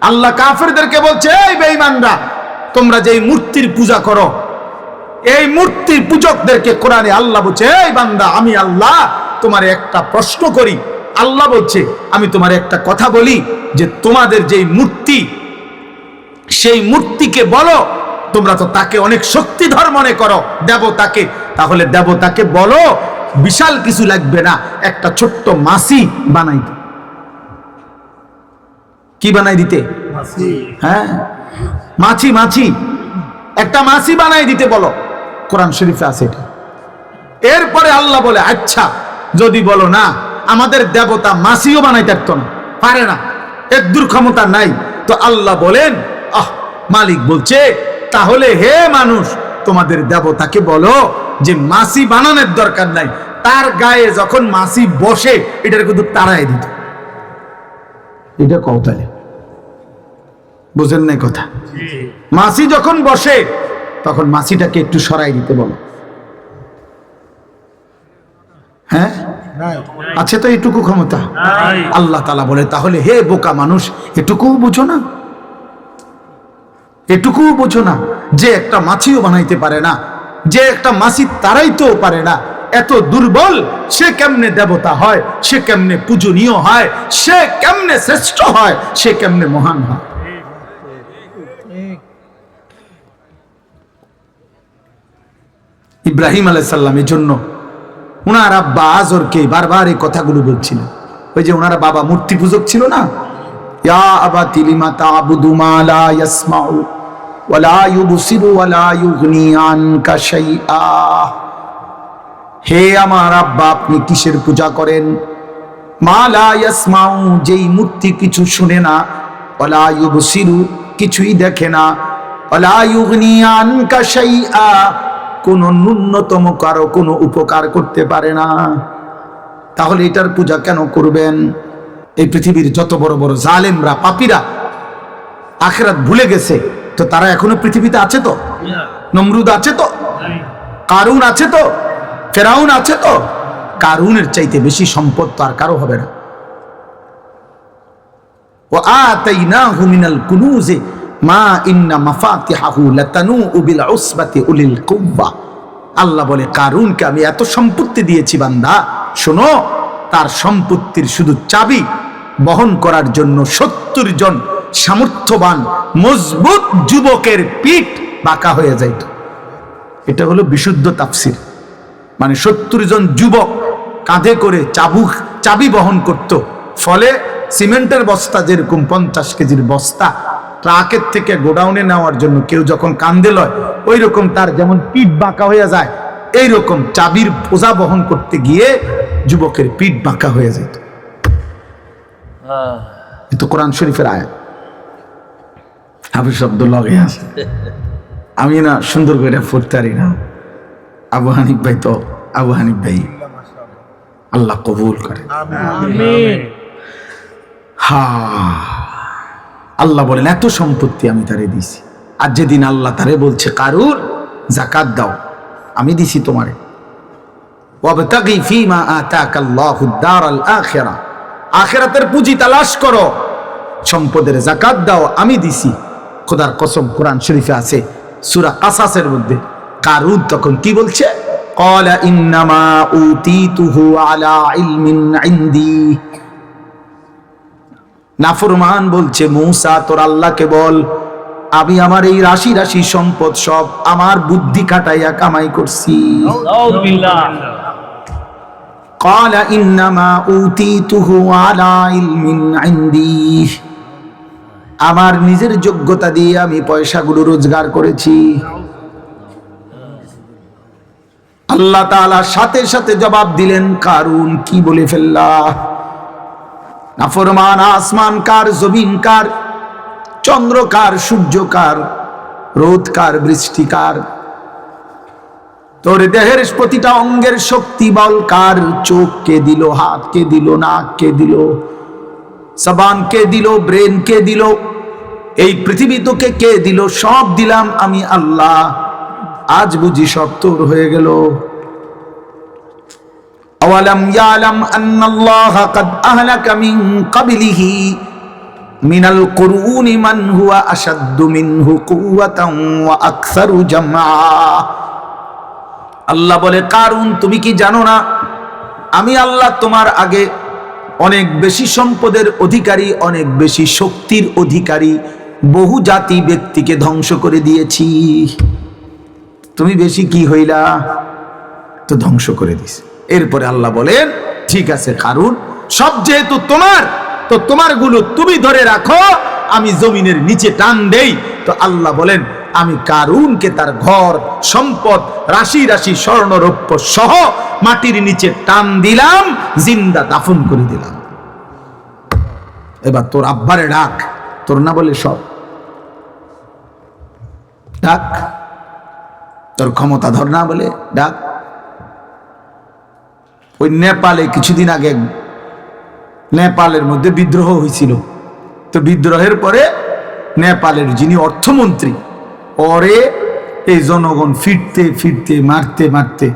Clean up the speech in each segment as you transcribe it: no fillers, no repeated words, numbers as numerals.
আল্লাহ কাফেরদেরকে বলছে, এই বেঈমানরা, তোমরা যে মূর্তির পূজা করো, এই মূর্তির পূজকদেরকে কোরআনে আল্লাহ বলছে, এই বান্দা, আমি আল্লাহ তোমার একটা প্রশ্ন করি। আল্লাহ বলছে, আমি তোমার একটা কথা বলি, যে তোমাদের যেই মূর্তি, সেই মূর্তিকে বলো, তোমরা তো তাকে অনেক শক্তিধর মনে করো দেবতাকে, তাহলে দেবতাকে বলো বিশাল কিছু লাগবে না, একটা ছোট্ট মাছি বানাই দিতে। কি বানাই দিতে? হ্যাঁ, মাছি, মাছি, একটা মাছি বানাই দিতে বলো। কোরআন শরীফে আছে এটা। এরপরে আল্লাহ বলে, আচ্ছা যদি বলো না, আমাদের দেবতা মাছিও বানাইতে পারে না, এর দুর্ক্ষমতা নাই, তো আল্লাহ বলেন, মালিক বলছে, তাহলে হে মানুষ, তোমাদের দেবতাকে বলো যে মাছি বানানোর দরকার নাই, তার গায়ে যখন মাছি বসে এটার কিন্তু তাড়াই দিত। এটা কৌতালে বুঝেন নাই কথা? মাছি যখন বসে তখন মাছিটাকে একটু সরাই দিতে বলো। হ্যাঁ, আছে তো এইটুকু ক্ষমতা? আল্লাহ তাআলা বলে, তাহলে হে বোকা মানুষ, এটুকু বুঝো না? এটুকু বোঝো না যে একটা মাছিও বানাইতে পারে না, যে একটা মাছি তাড়াইতেও পারে না, এত দুর্বল, সে কেমনে দেবতা হয়, সে কেমনে পূজনীয় হয়, সে কেমনে শ্রেষ্ঠ হয়, সে কেমনে মহান হয়? ইব্রাহিম আলাইহিস সালামের জন্য ওনার আব্বা আজরকে বারবার এই কথাগুলো বলছিলেন। ওই যে ওনার বাবা মূর্তি পূজক ছিল না, ইয়া আবাতি লিমা তা'বুদু মা লা ইয়াসমাউ ওয়া লা ইউবসিরু ওয়া লা ইউগনি আনকা শাইআ। হে আমার আব্বা, আপনি কিসের পূজা করেন? মা লা ইয়াসমাউ, যেই মূর্তি কিছু শুনে না, ওয়া লা ইউবসিরু, কিছুই দেখে না, ওয়া লা ইউগনি আনকা শাইআ, কোন ন্যূনতম কারো কোনো উপকার করতে পারে না। তাহলে এটার পূজা কেন করবেন? এই পৃথিবীর যত বড় বড় জালেমরা, পাপীরা আখিরাত ভুলে গেছে, তো তারা এখনো পৃথিবীতে আছে তো? নমরুদ আছে তো? কারুন আছে তো? ফেরাউন আছে তো? কারুনের চাইতে বেশি সম্পদ তো আর কারো হবে না। ওয়া আতাইনাহু মিনাল কুনুজি মা ইন্না মাফাতিহাহু লাতানু বিল উসবাতি উলিল কুওয়া। আল্লাহ বলে, কারুনকে আমি এত সম্পত্তি দিয়েছি বান্দা, শোনো, তার সম্পত্তির শুধু চাবি বহন করার জন্য 70 জন সামর্থ্যবান মজবুত যুবকের পিঠ বাঁকা হয়ে যাইত। এটা হলো বিশুদ্ধ তাফসির। মানে 70 জন যুবক কাঁধে করে চাবি বহন করত, ফলে সিমেন্টের বস্তা যেরকম 50 কেজির বস্তা ট্রাকের থেকে গোডাউনে নেওয়ার জন্য কেউ যখন কান্দে লয়, ওই রকম তার যেমন পিঠ বাঁকা হয়ে যায়, এইরকম চাবির বোঝা বহন করতে গিয়ে যুবকের পিঠ বাঁকা হয়ে যেত। তো কোরআন শরীফের আয়াত, হাফিজ শব্দ লগে আছে, আমি না সুন্দর করে পড়তে পারি না। আবু হানিফ ভাই তো, আবু হানিফ ভাই আল্লাহ কবুল করে। আল্লাহ বলেন, এত সম্পত্তি আমি তারে দিছি। আর যেদিন আল্লাহ তারে বলছে, কারুর যাকাত দাও, আমি দিছি তোমারে, ওয়াবতাগি ফীমা আতাকাল্লাহুদ দারাল আখিরা, আখিরাতের পুঁজি তালাশ করো, সম্পদের যাকাত দাও, আমি দিছি। খোদার কসম, কোরআন শরীফে আছে সূরা কাসাসের মধ্যে, কারুন তখন কি বলছে? ক্বালা ইন্নামা উতীতুহু আলা ইলমিন ইনদি। নাফরমান বলছে, মূসা তোর আল্লাহকে বল, আমি আমার এই রাশি রাশি সম্পদ সব আমার বুদ্ধি খাটাইয়া কামাই করছি। ক্বালা ইন্নামা উতীতুহু আলা ইলমিন ইনদি, আমার নিজের যোগ্যতা দিয়ে আমি পয়সাগুলো রোজগার করেছি। আল্লাহ তাআলা সাথে সাথে জবাব দিলেন, কারুন কি বলে ফেললা? নাফরমান, আসমান কার, জমিন কার, চন্দ্র কার, সূর্য কার, রোদ কার, বৃষ্টি কার, তোর দেহের প্রতিটা অঙ্গের শক্তি বল কার? চোখ কে দিল, হাত কে দিল, নাক কে দিল, জবান কে দিল, ব্রেন কে দিল, এই পৃথিবী তোকে কে দিল? সব দিলাম আমি আল্লাহ। আজ বুঝি সব তোর হয়ে গেল। আওয়ালাম ইয়ালাম আন্নাল্লাহা কাদ আহলাকা মিন ক্বাবলিহি মিনাল কুরুনি মান হুয়া আশাদ্দু মিনহু কুওয়াতান ওয়া আকসারু জামআ। আল্লাহ বলে, কারুন তুমি কি জানো না আমি আল্লাহ তোমার আগে অনেক বেশি সম্পদের অধিকারী, অনেক বেশি শক্তির অধিকারী বহু জাতি ব্যক্তিকে ধ্বংস করে দিয়েছি। তুমি বেশি কি হইলা, তো ধ্বংস করে দিস। এরপরে আল্লাহ বলেন, ঠিক আছে কারুন, সব যেহেতু তোমার, তো তোমার গুলো তুমি ধরে রাখো, আমি জমিনের নিচে টান দেই। তো আল্লাহ বলেন, আমি কারুনকে তার ঘর সম্পদ রাশি রাশি স্বর্ণ রৌপ্য সহ মাটির নিচে টান দিলাম, জিন্দা দাফন করে দিলাম। এবার তোর আব্বারে ডাক, তোর না বলে সব ডাক, তোর ক্ষমতা ধর না বলে ডাক। ওই নেপালে কিছুদিন আগে নেপালের মধ্যে বিদ্রোহ হয়েছিল, তো বিদ্রোহের পরে নেপালের যিনি অর্থমন্ত্রী, ওরে এই জনগণ ফিরতে ফিরতে মারতে মারতে,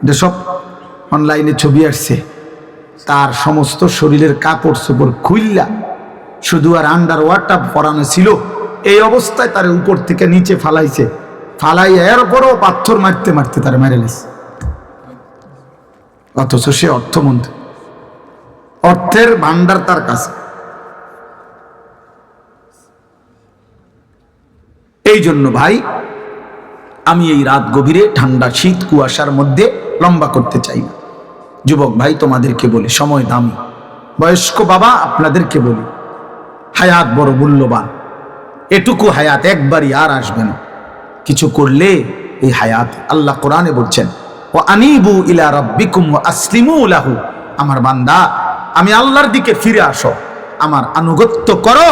এটা সব অনলাইনে ছবি আসছে, তার সমস্ত শরীরের কাপড় চোপড় খুইল্লা শুধু আর আন্ডার ওয়াটার পরানো ছিল, এই অবস্থায় তার উপর থেকে নিচে ফালাইছে, ফালাই এরপরও পাথর মারতে মারতে তার মেরে লেছে। অথচ সে অর্থমন্ত্রী, অর্থের ভান্ডার তার কাছে। এই জন্য ভাই, আমি এই রাত গভীরে ঠান্ডা শীত কুয়াশার মধ্যে লম্বা করতে চাই না। যুবক ভাই তোমাদেরকে বলি, সময় দামি। বয়স্ক বাবা আপনাদেরকে বলি, হায়াত বড় মূল্যবান। এটুকু হায়াত একবারই আর আসবে না, কিছু করলে এই হায়াত, আল্লাহ কোরআনে বলছেন, ওয়া আনিবু ইলা রাব্বিকুম ওয়া আসলিমু লাহু, আমার বান্দা আমি আল্লাহর দিকে ফিরে আসো, আমার আনুগত্য করো।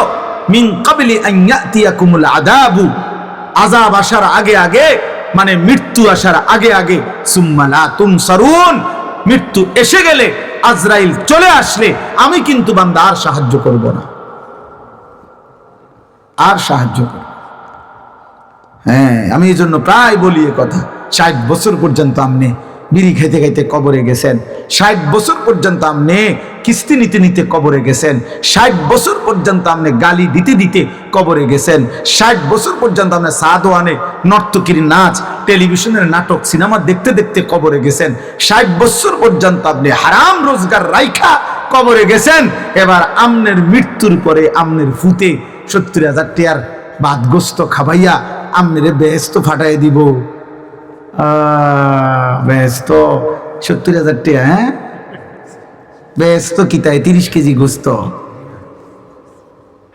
মিন ক্বাবলি আন ইয়াতিয়াকুমুল আযাবু, আযাব আসার আগে আগে, মানে মৃত্যু আসার আগে আগে, সুম্মা লা তুনসারুন, মৃত্যু এসে গেলে, আজরাইল চলে আসলে আমি কিন্তু বান্দা আর সাহায্য করব না, আর সাহায্য করব। হ্যাঁ, আমি এই জন্য প্রায় বলি এ কথা, 60 বছর পর্যন্ত আপনি বিড়ি খেতে খাইতে কবরে গেছেন, 60 বছর পর্যন্ত আপনি কিস্তি নিতে নিতে কবরে গেছেন, 60 বছর পর্যন্ত আপনি গালি দিতে দিতে কবরে গেছেন, 60 বছর পর্যন্ত আপনি সাদোয়ানে নর্তকীর নাচ, টেলিভিশনের নাটক, সিনেমা দেখতে দেখতে কবরে গেছেন, 60 বছর পর্যন্ত আপনি হারাম রোজগার রাইখা কবরে গেছেন। এবার আমনের মৃত্যুর পরে আমনের ফুতে 70,000 টাকার বাদগ্রস্ত খাবাইয়া আমনের বেহেস্ত ফাটাই দিব। বেহেস্ত 70,000 টাকা, হ্যাঁ বেহেস্ত কি তাই 30 কেজি গোস্ত,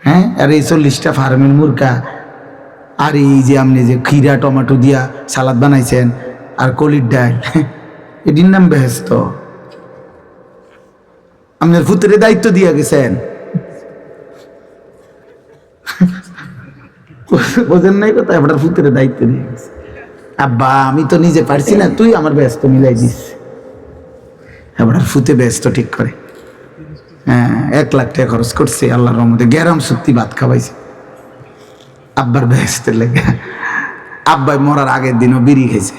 হ্যাঁ, আর এই 40টা ফার্মের মুরগা, আর এই যে আপনি যে খিরা টমেটো দিয়া সালাদ বানাইছেন, আর কলির ডাল, এটির নাম বেহেস্ত। আপনার ফুতের দায়িত্ব দিয়া গেছেন, বোঝেন নাই কথা, আপনার ফুতের দায়িত্ব দিয়ে গেছে। আব্বা আমি তো নিজে পারছি না, তুই আমার ব্যস্ত মিলাই দিস। আপনার ফুতে ব্যস্ত ঠিক করে, হ্যাঁ 1 লাখ টাকা খরচ করছে, আল্লাহর রহমতে গ্যারাম সত্যি ভাত খাওয়াইছে আব্বার ব্যস্তের লেগে। আব্বাই মরার আগের দিনও বিড়ি খেয়েছে,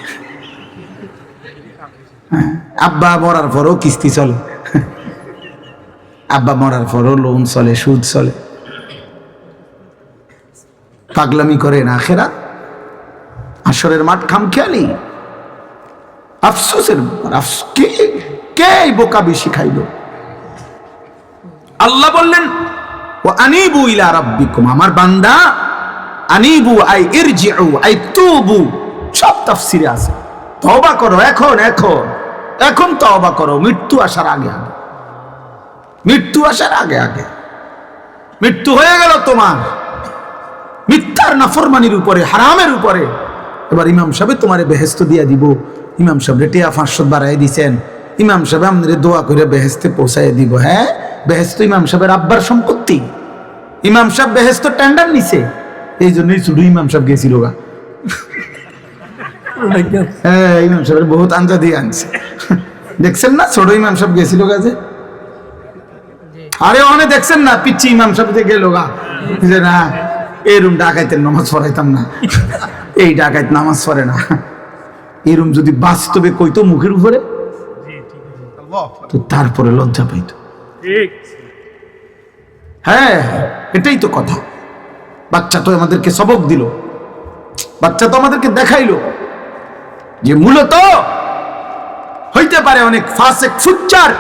আব্বা মরার পরও কিস্তি চলে, আব্বা মরার পরও লোন চলে, সুদ চলে। পাগলামি করে না আখেরাত, আসরের মাঠ খামখেয়ালি, আফসোসের কে বোকা বেশি খাইল। আল্লাহ বললেন, ও আনিবু ইলা রাব্বিকুম, আমার বান্দা, আনিবু আই ইরজিউ আই তুবু, সব তাফসিরে আছে, তওবা করো, এখন এখন এখন তওবা করো, মৃত্যু আসার আগে আগে, মৃত্যু আসার আগে আগে। মৃত্যু হয়ে গেল তোমার মিথ্যার নাফরমানির উপরে, হারামের উপরে। এবার ইমাম সাহেব তোমারে বেহেস্ত দিয়া দিব, ইমাম সাহেব রেটিয়া 500 বাড়াই দিছেন, ইমাম সাহেব আমাদের দোয়া করে বেহেস্তে পৌঁছাই দিব। হ্যাঁ, বেহেস্ত ইমাম সাহেবের আব্বার সম্পত্তি, ইমাম সাহেব বেহেস্ত টেন্ডার নিছে, এই জন্যই শুধু ইমাম সাহেব গেছিল গা। হ্যাঁ, ইমাম সাহেবের বহুত আঞ্জা দিয়ে আনছে, দেখছেন না, ছোট ইমাম সাহেব গেছিল গাছে। আরে অনেক দেখছেন না, পিচ্ছি ইমাম সাহেব গেল গা, যে না এরম ডাকাইতের নামাজ পড়াইতাম না, এই ডাকাইত নামাজ পড়ে না, এরম যদি বাস্তবে কইতো মুখের উপরে, তো তারপরে লজ্জা পাইত। হ্যাঁ, এটাই তো কথা। বাচ্চা তো আমাদেরকে সবক দিল, বাচ্চা তো আমাদেরকে দেখাইলো যে মূলত হইতে পারে অনেক ফাসেক ফুচ্চার,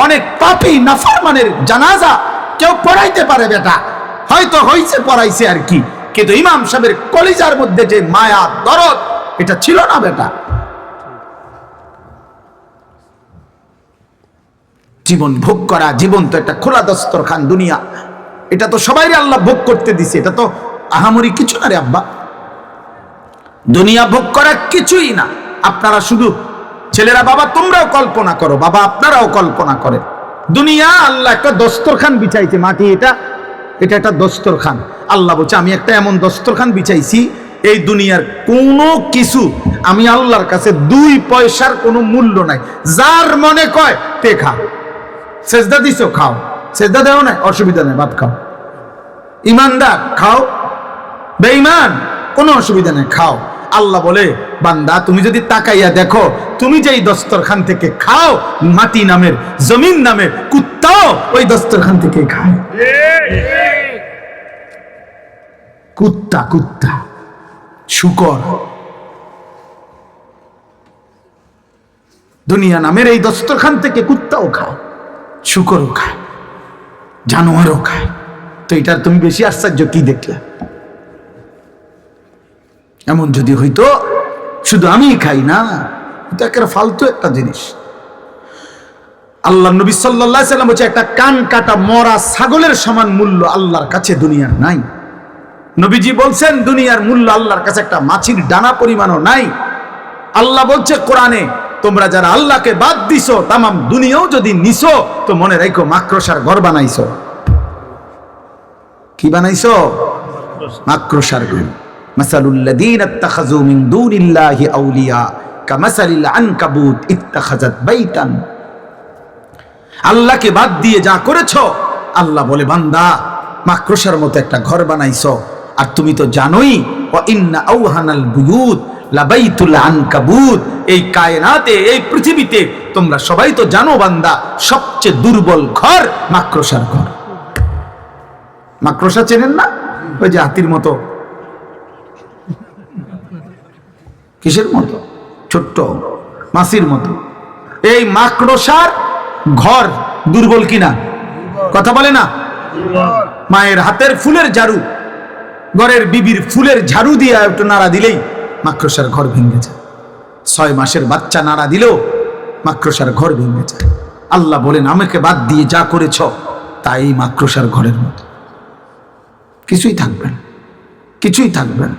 অনেক পাপী নাফরমানের জানাজা কেউ পড়াইতে পারে বেটা, হয়তো হইছে পড়াইছে আর কি, কিন্তু ইমাম সাহেবের কলিজার মধ্যে যে মায়া দরদ এটা ছিল না বেটা। জীবন ভোগ করা, জীবন তো একটা খোলা দস্তরখান দুনিয়া, এটা তো সবাই আল্লাহ ভোগ করতে দিছে, এটা তো আহামরি কিছু না রে আব্বা। দুনিয়া ভোগ করা কিছুই না। আপনারা শুধু ছেলেরা, বাবা তোমরাও কল্পনা করো, বাবা আপনারাও কল্পনা করেন, দুনিয়া আল্লাহ একটা দস্তরখান বিছাইছে, মাটি এটা একটা দস্তরখান। আল্লাহ বলছে আমি একটা এমন দস্তরখান বিছাইছি, এই দুনিয়ার কোনো কিছু আমি আল্লাহর কাছে 2 পয়সার কোনো মূল্য নাই। যার মনে কয় তে খা, সেজদা দিছো খাও, সেজদা দেও না অসুবিধা নেই, ভাত খাও। ইমানদার খাও, বেঈমান কোনো অসুবিধা নেই খাও। আল্লাহ বলে বান্দা তুমি যদি তাকাইয়া দেখো, তুমি যেই দস্তরখান থেকে খাও, মাটি নামের জমিন নামের কুত্তাও ওই দস্তরখান থেকে খায়। কুত্তা কুত্তা শুকর দুনিয়া নামের এই দস্তরখান থেকে কুত্তাও খায়, শুকরও খায়, জানোয়ারও খায়। তো এটার তুমি বেশি আশ্চর্য কি দেখলে? এমন যদি হইতো শুধু আমি খাই না, এটা একটা ফালতু একটা জিনিস। আল্লাহ নবী সাল্লাল্লাহু আলাইহি সাল্লাম বলেছে একটা কান কাটা মরা ছাগলের সমান মূল্য আল্লাহর কাছে দুনিয়ার নাই। নবীজি বলছেন দুনিয়ার মূল্য আল্লাহর কাছে একটা মাছির ডানা পরিমাণও নাই। আল্লাহ বলছে কোরআনে, তোমরা যারা আল্লাহকে বাদ দিছো, তামাম দুনিয়াও যদি নিছো তো মনে রাখো মাকড়সার ঘর বানাইছো। কি বানাইছো? মাকড়সার ঘর। মাসালুল লাযীনা ইত্তাখাযু মিন দুনিল্লাহি আউলিয়া কামাসালিল আনকাবুত ইত্তাখাযাত বাইতান। আল্লাহকে বাদ দিয়ে যা করেছো, আল্লাহ বলে বান্দা মাকড়সার মতো একটা ঘর বানাইছো। আর তুমি তো জানোই ওয়া ইন্না আওহানাল বুয়ুত লাবাইতুল আনকাবুত, এই কায়নাতে এই পৃথিবীতে তোমরা সবাই তো জানো বান্দা সবচেয়ে দুর্বল ঘর মাকড়সার ঘর। মাকড়সা চেনেন না? ওই যে হাতির মতো, কিসের মতো? ছোট্ট মাছির মতো। এই মাকড়সার ঘর দুর্বল কিনা? কথা বলে না? মায়ের হাতের ফুলের ঝাড়ু, ঘরের বিবির ফুলের ঝাড়ু দিয়ে একটু নাড়া দিলেই মাকড়সার ঘর ভেঙে যায়। 6 মাসের বাচ্চা নাড়া দিলেও মাকড়সার ঘর ভেঙে যায়। আল্লাহ বলেন আমাকে বাদ দিয়ে যা করেছ তাই মাকড়সার ঘরের মতো, কিছুই থাকবে না, কিছুই থাকবে না।